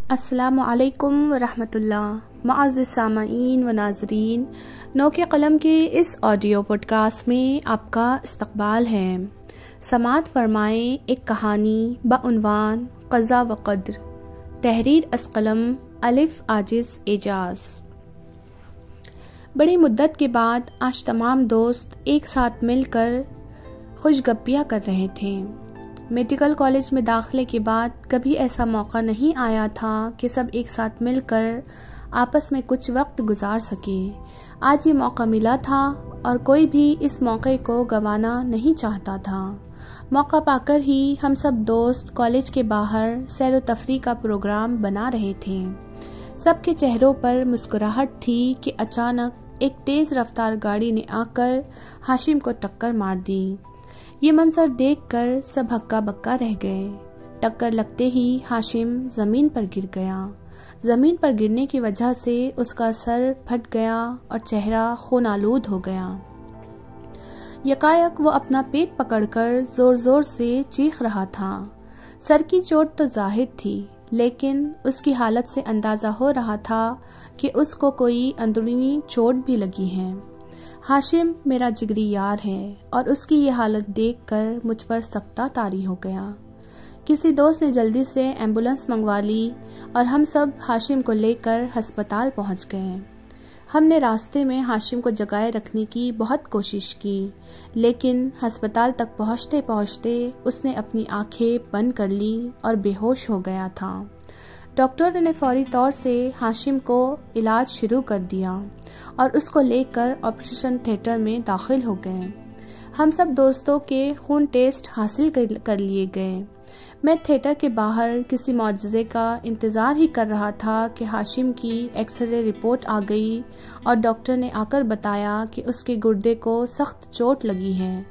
अस्सलामु अलैकुम वरहमतुल्लाह। मुअज़्ज़िज़ सामईन व नाज़रीन, नौके क़लम के इस ऑडियो पॉडकास्ट में आपका इस्तक़बाल है। समात फ़रमाएँ एक कहानी बउनवान क़ज़ा व क़द्र, तहरीर अस्क़लम, अलिफ़ आजिज़ एजाज़। बड़ी मुद्दत के बाद आज तमाम दोस्त एक साथ मिलकर खुशगप्पियाँ कर रहे थे। मेडिकल कॉलेज में दाखिले के बाद कभी ऐसा मौका नहीं आया था कि सब एक साथ मिलकर आपस में कुछ वक्त गुजार सके। आज ये मौका मिला था और कोई भी इस मौके को गंवाना नहीं चाहता था। मौका पाकर ही हम सब दोस्त कॉलेज के बाहर सैर व तफरीह का प्रोग्राम बना रहे थे। सबके चेहरों पर मुस्कुराहट थी कि अचानक एक तेज़ रफ्तार गाड़ी ने आकर हाशिम को टक्कर मार दी। ये मंजर देखकर सब हक्का बक्का रह गए। टक्कर लगते ही हाशिम ज़मीन पर गिर गया। ज़मीन पर गिरने की वजह से उसका सर फट गया और चेहरा खून आलूद हो गया। यकायक वो अपना पेट पकड़कर ज़ोर ज़ोर से चीख रहा था। सर की चोट तो जाहिर थी, लेकिन उसकी हालत से अंदाज़ा हो रहा था कि उसको कोई अंदरूनी चोट भी लगी है। हाशिम मेरा जिगरी यार है और उसकी ये हालत देखकर मुझ पर सख्ता तारी हो गया। किसी दोस्त ने जल्दी से एम्बुलेंस मंगवा ली और हम सब हाशिम को लेकर अस्पताल पहुंच गए। हमने रास्ते में हाशिम को जगाए रखने की बहुत कोशिश की, लेकिन अस्पताल तक पहुंचते पहुंचते उसने अपनी आंखें बंद कर ली और बेहोश हो गया था। डॉक्टर ने फौरी तौर से हाशिम को इलाज शुरू कर दिया और उसको लेकर ऑपरेशन थिएटर में दाखिल हो गए। हम सब दोस्तों के खून टेस्ट हासिल कर लिए गए। मैं थिएटर के बाहर किसी मौजज़े का इंतज़ार ही कर रहा था कि हाशिम की एक्सरे रिपोर्ट आ गई और डॉक्टर ने आकर बताया कि उसके गुर्दे को सख्त चोट लगी है।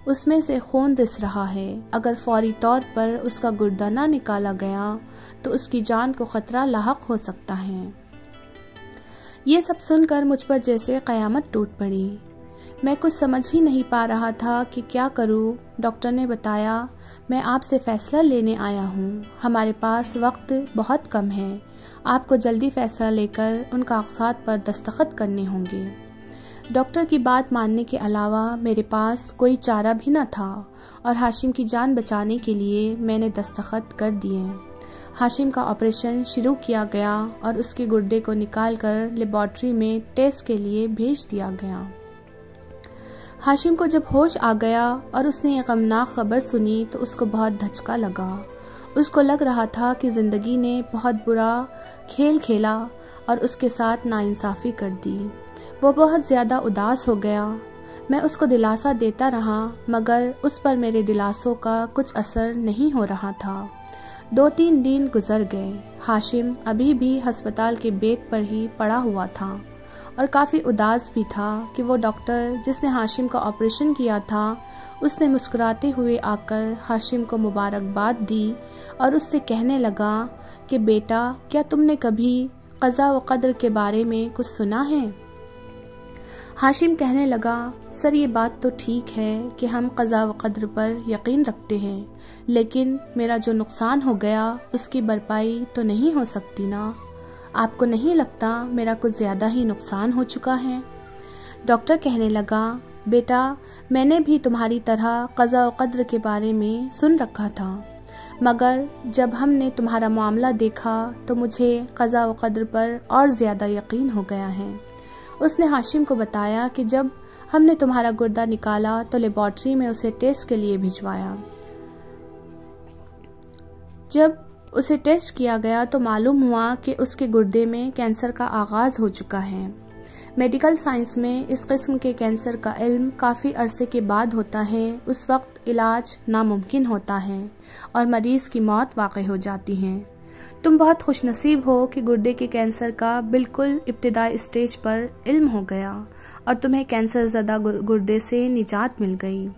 उसमें से खून रिस रहा है। अगर फौरी तौर पर उसका गुर्दा ना निकाला गया तो उसकी जान को ख़तरा लाहक हो सकता है। ये सब सुनकर मुझ पर जैसे क़यामत टूट पड़ी। मैं कुछ समझ ही नहीं पा रहा था कि क्या करूं। डॉक्टर ने बताया, मैं आपसे फ़ैसला लेने आया हूं। हमारे पास वक्त बहुत कम है। आपको जल्दी फ़ैसला लेकर उन कागज़ात पर दस्तखत करने होंगे। डॉक्टर की बात मानने के अलावा मेरे पास कोई चारा भी न था और हाशिम की जान बचाने के लिए मैंने दस्तखत कर दिए। हाशिम का ऑपरेशन शुरू किया गया और उसके गुर्दे को निकालकर लेबॉर्ट्री में टेस्ट के लिए भेज दिया गया। हाशिम को जब होश आ गया और उसने ये गमनाक खबर सुनी तो उसको बहुत धचका लगा। उसको लग रहा था कि ज़िंदगी ने बहुत बुरा खेल खेला और उसके साथ नाइंसाफ़ी कर दी। वो बहुत ज़्यादा उदास हो गया। मैं उसको दिलासा देता रहा, मगर उस पर मेरे दिलासों का कुछ असर नहीं हो रहा था। 2-3 दिन गुजर गए। हाशिम अभी भी अस्पताल के बेड पर ही पड़ा हुआ था और काफ़ी उदास भी था कि वो डॉक्टर जिसने हाशिम का ऑपरेशन किया था, उसने मुस्कुराते हुए आकर हाशिम को मुबारकबाद दी और उससे कहने लगा कि बेटा, क्या तुमने कभी क़ज़ा व क़द्र के बारे में कुछ सुना है? हाशिम कहने लगा, सर ये बात तो ठीक है कि हम क़ज़ा व क़द्र पर यकीन रखते हैं, लेकिन मेरा जो नुकसान हो गया उसकी भरपाई तो नहीं हो सकती ना। आपको नहीं लगता मेरा कुछ ज़्यादा ही नुकसान हो चुका है? डॉक्टर कहने लगा, बेटा, मैंने भी तुम्हारी तरह क़ज़ा व क़द्र के बारे में सुन रखा था, मगर जब हमने तुम्हारा मामला देखा तो मुझे क़ज़ा व क़द्र पर और ज़्यादा यकीन हो गया है। उसने हाशिम को बताया कि जब हमने तुम्हारा गुर्दा निकाला तो लेबॉर्ट्री में उसे टेस्ट के लिए भिजवाया। जब उसे टेस्ट किया गया तो मालूम हुआ कि उसके गुर्दे में कैंसर का आगाज़ हो चुका है। मेडिकल साइंस में इस किस्म के कैंसर का इल्म काफ़ी अरसे के बाद होता है। उस वक्त इलाज नामुमकिन होता है और मरीज़ की मौत वाक़ई हो जाती है। तुम बहुत खुशनसीब हो कि गुर्दे के कैंसर का बिल्कुल इब्तिदाई स्टेज पर इल्म हो गया और तुम्हें कैंसर ज़दा गुर्दे से निजात मिल गई।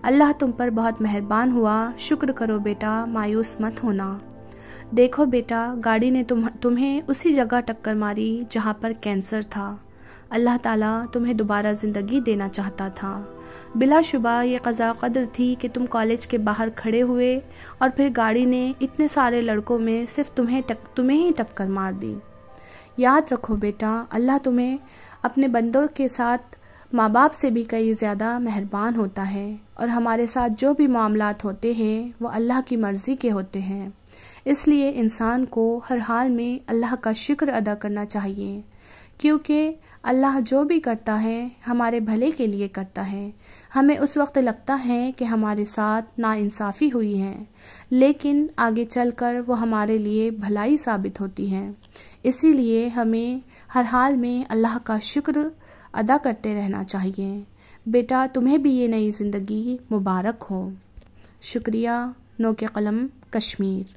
अल्लाह तुम पर बहुत मेहरबान हुआ। शुक्र करो बेटा, मायूस मत होना। देखो बेटा, गाड़ी ने तुम्हें उसी जगह टक्कर मारी जहाँ पर कैंसर था। अल्लाह ताला तुम्हें दोबारा ज़िंदगी देना चाहता था। बिलाशुबा ये क़ज़ा क़दर थी कि तुम कॉलेज के बाहर खड़े हुए और फिर गाड़ी ने इतने सारे लड़कों में सिर्फ तुम्हें ही टक्कर मार दी। याद रखो बेटा, अल्लाह तुम्हें अपने बंदों के साथ माँ बाप से भी कई ज़्यादा मेहरबान होता है, और हमारे साथ जो भी मामलात होते हैं वो अल्लाह की मर्ज़ी के होते हैं। इसलिए इंसान को हर हाल में अल्लाह का शुक्र अदा करना चाहिए, क्योंकि अल्लाह जो भी करता है हमारे भले के लिए करता है। हमें उस वक्त लगता है कि हमारे साथ नाइंसाफ़ी हुई है, लेकिन आगे चलकर वो हमारे लिए भलाई साबित होती है। इसीलिए हमें हर हाल में अल्लाह का शुक्र अदा करते रहना चाहिए। बेटा, तुम्हें भी ये नई ज़िंदगी मुबारक हो। शुक्रिया। नो के कलम, कश्मीर।